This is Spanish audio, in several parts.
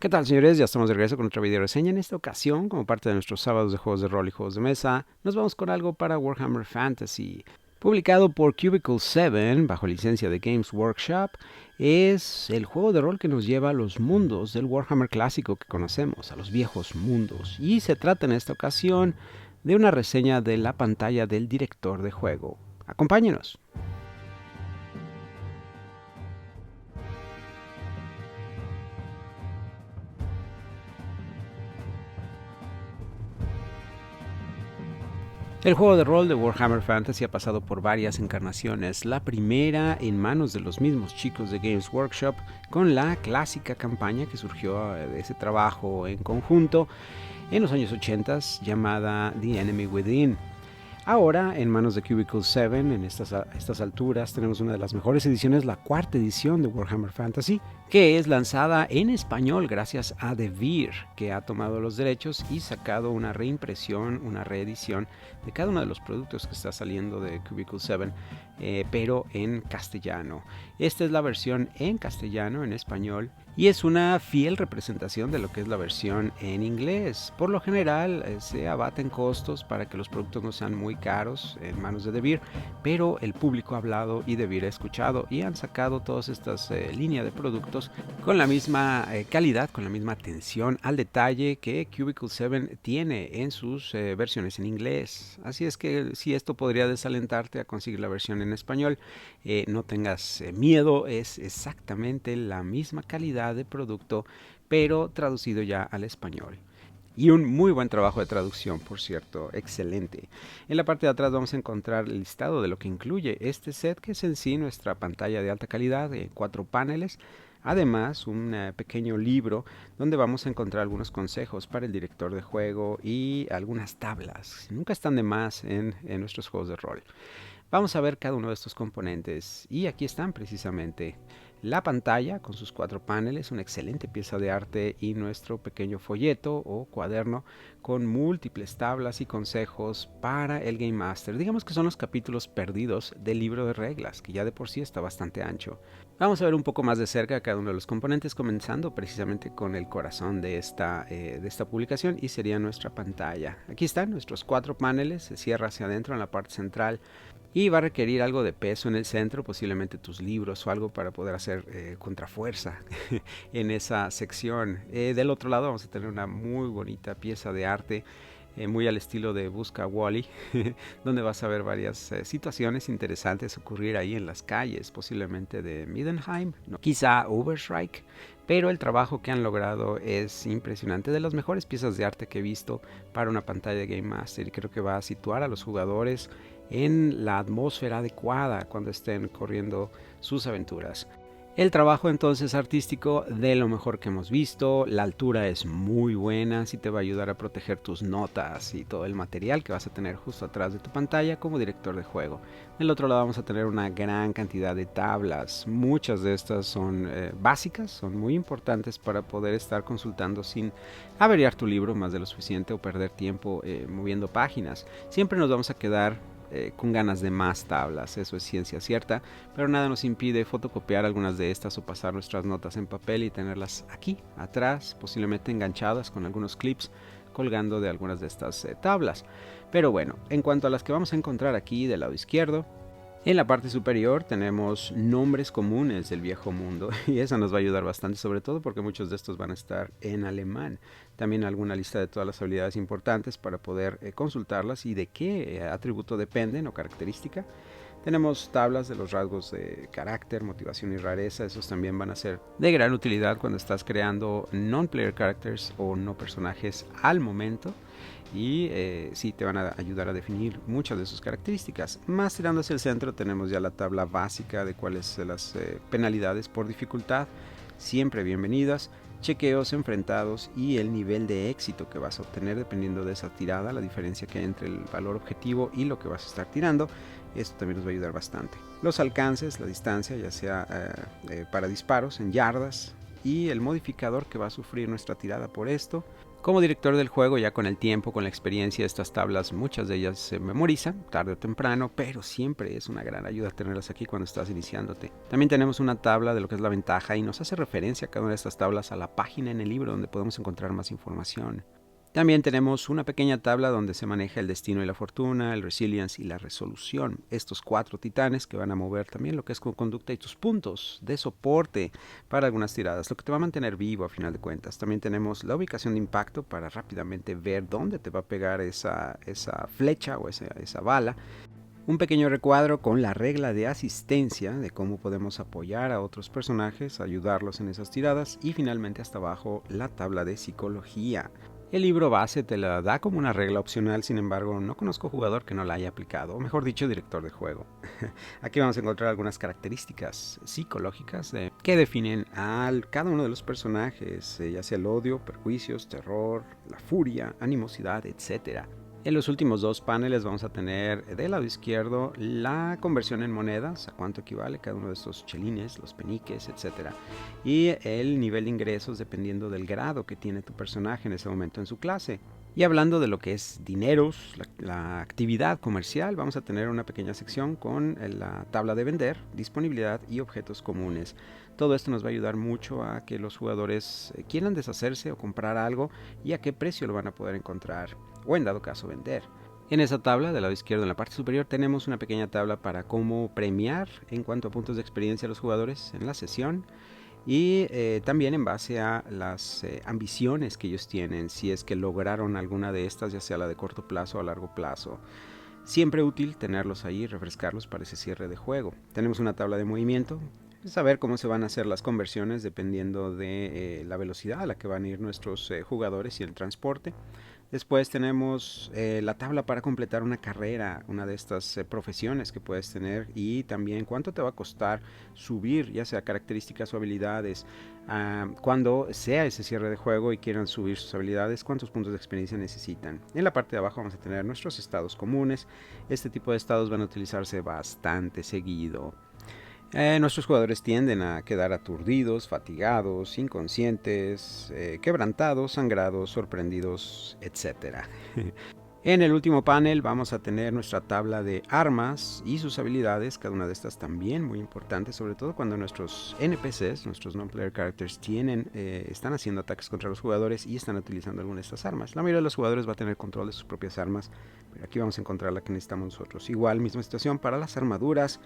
¿Qué tal, señores? Ya estamos de regreso con otra video reseña. En esta ocasión, como parte de nuestros sábados de juegos de rol y juegos de mesa, nos vamos con algo para Warhammer Fantasy. Publicado por Cubicle 7 bajo licencia de Games Workshop, es el juego de rol que nos lleva a los mundos del Warhammer clásico que conocemos, a los viejos mundos. Y se trata en esta ocasión de una reseña de la pantalla del director de juego. Acompáñenos. El juego de rol de Warhammer Fantasy ha pasado por varias encarnaciones. La primera en manos de los mismos chicos de Games Workshop, con la clásica campaña que surgió de ese trabajo en conjunto en los años 80 llamada The Enemy Within. Ahora, en manos de Cubicle 7, en estas alturas, tenemos una de las mejores ediciones, la cuarta edición de Warhammer Fantasy, que es lanzada en español gracias a Devir, que ha tomado los derechos y sacado una reimpresión, una reedición de cada uno de los productos que está saliendo de Cubicle 7, pero en castellano. Esta es la versión en castellano, en español, y es una fiel representación de lo que es la versión en inglés. Por lo general se abaten costos para que los productos no sean muy caros en manos de Devir, pero el público ha hablado y Devir ha escuchado y han sacado todas estas líneas de productos con la misma calidad, con la misma atención al detalle que Cubicle 7 tiene en sus versiones en inglés. Así es que si esto podría desalentarte a conseguir la versión en español, no tengas miedo, es exactamente la misma calidad de producto, pero traducido ya al español. Y un muy buen trabajo de traducción, por cierto, excelente. En la parte de atrás vamos a encontrar el listado de lo que incluye este set, que es en sí nuestra pantalla de alta calidad de 4 paneles. Además, un pequeño libro donde vamos a encontrar algunos consejos para el director de juego y algunas tablas. Nunca están de más en nuestros juegos de rol. Vamos a ver cada uno de estos componentes y aquí están precisamente la pantalla con sus 4 paneles, una excelente pieza de arte y nuestro pequeño folleto o cuaderno con múltiples tablas y consejos para el Game Master. Digamos que son los capítulos perdidos del libro de reglas, que ya de por sí está bastante ancho. Vamos a ver un poco más de cerca cada uno de los componentes, comenzando precisamente con el corazón de esta publicación y sería nuestra pantalla. Aquí están nuestros 4 paneles, se cierra hacia adentro en la parte central y va a requerir algo de peso en el centro, posiblemente tus libros o algo para poder hacer contrafuerza en esa sección. Del otro lado vamos a tener una muy bonita pieza de arte, muy al estilo de Busca Wally, donde vas a ver varias situaciones interesantes ocurrir ahí en las calles, posiblemente de Middenheim, no, quizá Uberschreik, pero el trabajo que han logrado es impresionante, de las mejores piezas de arte que he visto para una pantalla de Game Master, y creo que va a situar a los jugadores en la atmósfera adecuada cuando estén corriendo sus aventuras. El trabajo entonces artístico de lo mejor que hemos visto, la altura es muy buena, sí te va a ayudar a proteger tus notas y todo el material que vas a tener justo atrás de tu pantalla como director de juego. Del otro lado vamos a tener una gran cantidad de tablas, muchas de estas son básicas, son muy importantes para poder estar consultando sin averiar tu libro más de lo suficiente o perder tiempo moviendo páginas. Siempre nos vamos a quedar con ganas de más tablas, eso es ciencia cierta, pero nada nos impide fotocopiar algunas de estas o pasar nuestras notas en papel y tenerlas aquí atrás, posiblemente enganchadas con algunos clips colgando de algunas de estas tablas. Pero bueno, en cuanto a las que vamos a encontrar aquí del lado izquierdo, en la parte superior tenemos nombres comunes del viejo mundo y eso nos va a ayudar bastante, sobre todo porque muchos de estos van a estar en alemán. También alguna lista de todas las habilidades importantes para poder consultarlas y de qué atributo dependen o característica. Tenemos tablas de los rasgos de carácter, motivación y rareza. Esos también van a ser de gran utilidad cuando estás creando non-player characters o no personajes al momento. Y sí te van a ayudar a definir muchas de sus características. Más tirando hacia el centro tenemos ya la tabla básica de cuáles son las penalidades por dificultad, siempre bienvenidas, chequeos enfrentados y el nivel de éxito que vas a obtener dependiendo de esa tirada, la diferencia que hay entre el valor objetivo y lo que vas a estar tirando. Esto también nos va a ayudar bastante. Los alcances, la distancia, ya sea para disparos en yardas y el modificador que va a sufrir nuestra tirada por esto. Como director del juego, ya con el tiempo, con la experiencia, estas tablas, muchas de ellas se memorizan tarde o temprano, pero siempre es una gran ayuda tenerlas aquí cuando estás iniciándote. También tenemos una tabla de lo que es la ventaja y nos hace referencia a cada una de estas tablas a la página en el libro donde podemos encontrar más información. También tenemos una pequeña tabla donde se maneja el destino y la fortuna, el resilience y la resolución. Estos 4 titanes que van a mover también lo que es con conducta y tus puntos de soporte para algunas tiradas, lo que te va a mantener vivo a final de cuentas. También tenemos la ubicación de impacto para rápidamente ver dónde te va a pegar esa flecha o esa bala. Un pequeño recuadro con la regla de asistencia, de cómo podemos apoyar a otros personajes, ayudarlos en esas tiradas. Y finalmente hasta abajo la tabla de psicología. El libro base te la da como una regla opcional, sin embargo no conozco jugador que no la haya aplicado, o mejor dicho, director de juego. Aquí vamos a encontrar algunas características psicológicas que definen a cada uno de los personajes, ya sea el odio, perjuicios, terror, la furia, animosidad, etc. En los últimos 2 paneles vamos a tener del lado izquierdo la conversión en monedas, a cuánto equivale cada uno de estos chelines, los peniques, etc. Y el nivel de ingresos dependiendo del grado que tiene tu personaje en ese momento en su clase. Y hablando de lo que es dineros, la actividad comercial, vamos a tener una pequeña sección con la tabla de vender, disponibilidad y objetos comunes. Todo esto nos va a ayudar mucho a que los jugadores quieran deshacerse o comprar algo y a qué precio lo van a poder encontrar o en dado caso vender. En esa tabla del lado izquierdo en la parte superior tenemos una pequeña tabla para cómo premiar en cuanto a puntos de experiencia a los jugadores en la sesión y también en base a las ambiciones que ellos tienen, si es que lograron alguna de estas, ya sea la de corto plazo o a largo plazo. Siempre útil tenerlos ahí, refrescarlos para ese cierre de juego. Tenemos una tabla de movimiento, saber cómo se van a hacer las conversiones dependiendo de la velocidad a la que van a ir nuestros jugadores y el transporte. Después tenemos la tabla para completar una carrera, una de estas profesiones que puedes tener, y también cuánto te va a costar subir, ya sea características o habilidades. Cuando sea ese cierre de juego y quieran subir sus habilidades, cuántos puntos de experiencia necesitan. En la parte de abajo vamos a tener nuestros estados comunes. Este tipo de estados van a utilizarse bastante seguido. Nuestros jugadores tienden a quedar aturdidos, fatigados, inconscientes, quebrantados, sangrados, sorprendidos, etc. En el último panel vamos a tener nuestra tabla de armas y sus habilidades, cada una de estas también muy importantes, sobre todo cuando nuestros NPCs, nuestros non-player characters, están haciendo ataques contra los jugadores y están utilizando alguna de estas armas. La mayoría de los jugadores va a tener control de sus propias armas, pero aquí vamos a encontrar la que necesitamos nosotros. Igual, misma situación para las armaduras.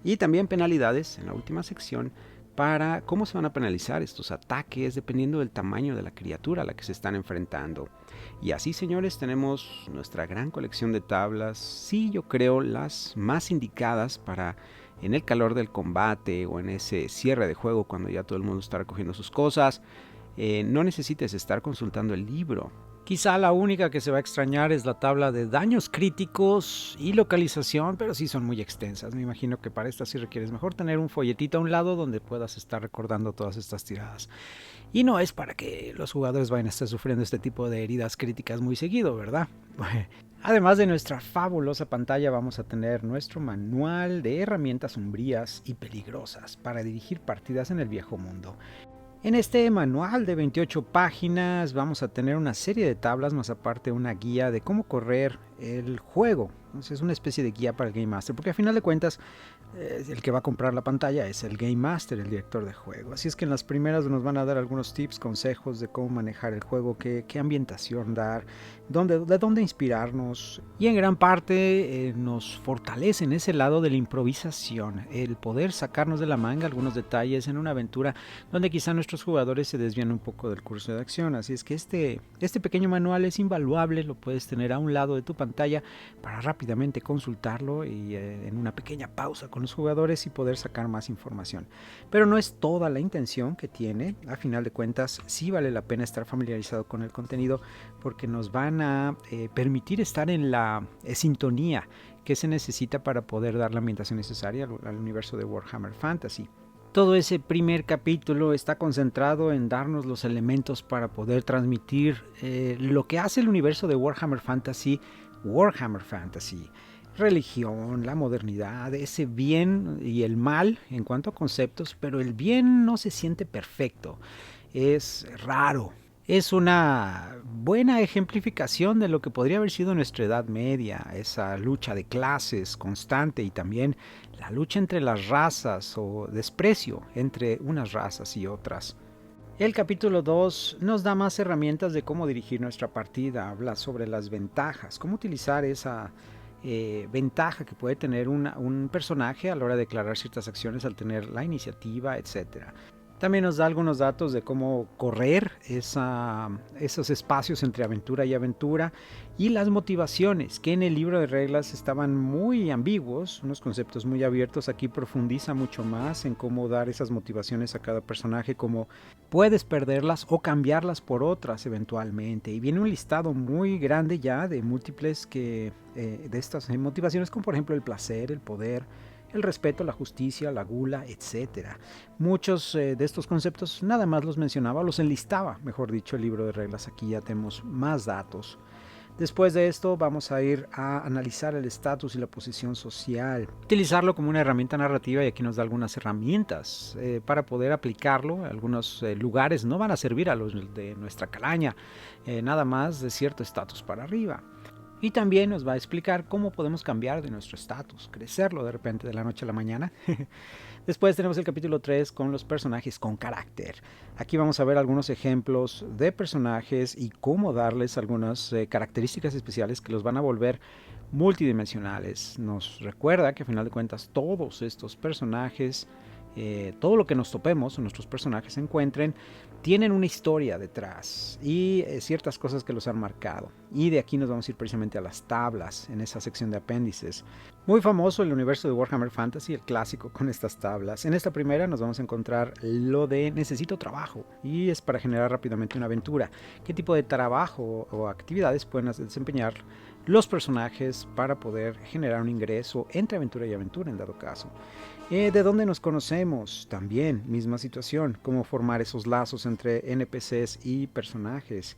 Y también penalidades en la última sección para cómo se van a penalizar estos ataques dependiendo del tamaño de la criatura a la que se están enfrentando. Y así, señores, tenemos nuestra gran colección de tablas, sí, yo creo las más indicadas para en el calor del combate o en ese cierre de juego cuando ya todo el mundo está recogiendo sus cosas. No necesites estar consultando el libro. Quizá la única que se va a extrañar es la tabla de daños críticos y localización, pero sí son muy extensas. Me imagino que para esta sí requieres mejor tener un folletito a un lado donde puedas estar recordando todas estas tiradas. Y no es para que los jugadores vayan a estar sufriendo este tipo de heridas críticas muy seguido, ¿verdad? Además de nuestra fabulosa pantalla, vamos a tener nuestro manual de herramientas sombrías y peligrosas para dirigir partidas en el viejo mundo. En este manual de 28 páginas vamos a tener una serie de tablas, más aparte una guía de cómo correr el juego. Entonces es una especie de guía para el Game Master, porque a final de cuentas el que va a comprar la pantalla es el Game Master, el director de juego. Así es que en las primeras nos van a dar algunos tips, consejos de cómo manejar el juego, qué ambientación dar, de dónde inspirarnos. Y en gran parte nos fortalece en ese lado de la improvisación, el poder sacarnos de la manga algunos detalles en una aventura donde quizá nuestros jugadores se desvían un poco del curso de acción. Así es que este pequeño manual es invaluable, lo puedes tener a un lado de tu pantalla para rápidamente consultarlo y en una pequeña pausa con los jugadores y poder sacar más información. Pero no es toda la intención que tiene. A final de cuentas sí vale la pena estar familiarizado con el contenido porque nos van a permitir estar en la sintonía que se necesita para poder dar la ambientación necesaria al universo de Warhammer Fantasy. Todo ese primer capítulo está concentrado en darnos los elementos para poder transmitir lo que hace el universo de Warhammer Fantasy. religión, la modernidad, ese bien y el mal en cuanto a conceptos, pero el bien no se siente perfecto, es raro. Es una buena ejemplificación de lo que podría haber sido nuestra Edad Media, esa lucha de clases constante y también la lucha entre las razas o desprecio entre unas razas y otras. El capítulo 2 nos da más herramientas de cómo dirigir nuestra partida, habla sobre las ventajas, cómo utilizar esa ventaja que puede tener un personaje a la hora de declarar ciertas acciones al tener la iniciativa, etc. También nos da algunos datos de cómo correr esos espacios entre aventura y aventura y las motivaciones, que en el libro de reglas estaban muy ambiguos, unos conceptos muy abiertos. Aquí profundiza mucho más en cómo dar esas motivaciones a cada personaje, cómo puedes perderlas o cambiarlas por otras eventualmente. Y viene un listado muy grande ya de múltiples de estas motivaciones, como por ejemplo el placer, el poder, el respeto, la justicia, la gula, etc. Muchos de estos conceptos nada más los mencionaba, los enlistaba, mejor dicho, el libro de reglas. Aquí ya tenemos más datos. Después de esto vamos a ir a analizar el estatus y la posición social, utilizarlo como una herramienta narrativa, y aquí nos da algunas herramientas para poder aplicarlo. Algunos lugares no van a servir a los de nuestra calaña, nada más de cierto estatus para arriba. Y también nos va a explicar cómo podemos cambiar de nuestro estatus, crecerlo de repente de la noche a la mañana. Después tenemos el capítulo 3 con los personajes con carácter. Aquí vamos a ver algunos ejemplos de personajes y cómo darles algunas características especiales que los van a volver multidimensionales. Nos recuerda que a final de cuentas todos estos personajes, todo lo que nos topemos o nuestros personajes encuentren, tienen una historia detrás y ciertas cosas que los han marcado. Y de aquí nos vamos a ir precisamente a las tablas, en esa sección de apéndices. Muy famoso el universo de Warhammer Fantasy, el clásico con estas tablas. En esta primera nos vamos a encontrar lo de necesito trabajo, y es para generar rápidamente una aventura. ¿Qué tipo de trabajo o actividades pueden desempeñar los personajes para poder generar un ingreso entre aventura y aventura en dado caso? ¿De dónde nos conocemos? También, misma situación, cómo formar esos lazos entre NPCs y personajes.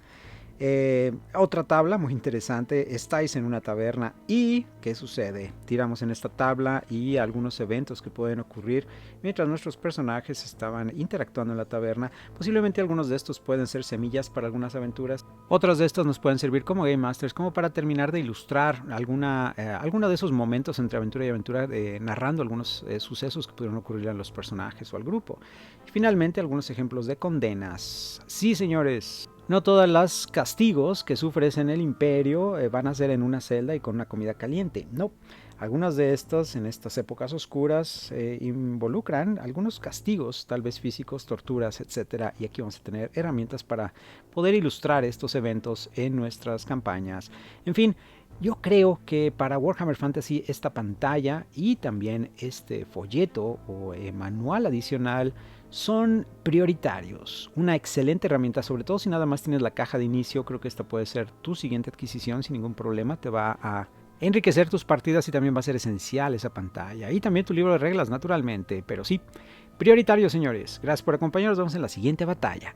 Otra tabla muy interesante, estáis en una taberna y ¿qué sucede? Tiramos en esta tabla y algunos eventos que pueden ocurrir mientras nuestros personajes estaban interactuando en la taberna. Posiblemente algunos de estos pueden ser semillas para algunas aventuras. Otros de estos nos pueden servir como Game Masters, como para terminar de ilustrar alguno de esos momentos entre aventura y aventura, narrando algunos sucesos que pudieron ocurrir a los personajes o al grupo. Y finalmente algunos ejemplos de condenas. Sí, señores. No todas las castigos que sufres en el imperio van a ser en una celda y con una comida caliente. No, algunas de estas en estas épocas oscuras involucran algunos castigos, tal vez físicos, torturas, etc. Y aquí vamos a tener herramientas para poder ilustrar estos eventos en nuestras campañas. En fin, yo creo que para Warhammer Fantasy esta pantalla y también este folleto o manual adicional son prioritarios. Una excelente herramienta, sobre todo si nada más tienes la caja de inicio. Creo que esta puede ser tu siguiente adquisición sin ningún problema. Te va a enriquecer tus partidas y también va a ser esencial esa pantalla. Y también tu libro de reglas, naturalmente. Pero sí, prioritario, señores. Gracias por acompañarnos. Nos vemos en la siguiente batalla.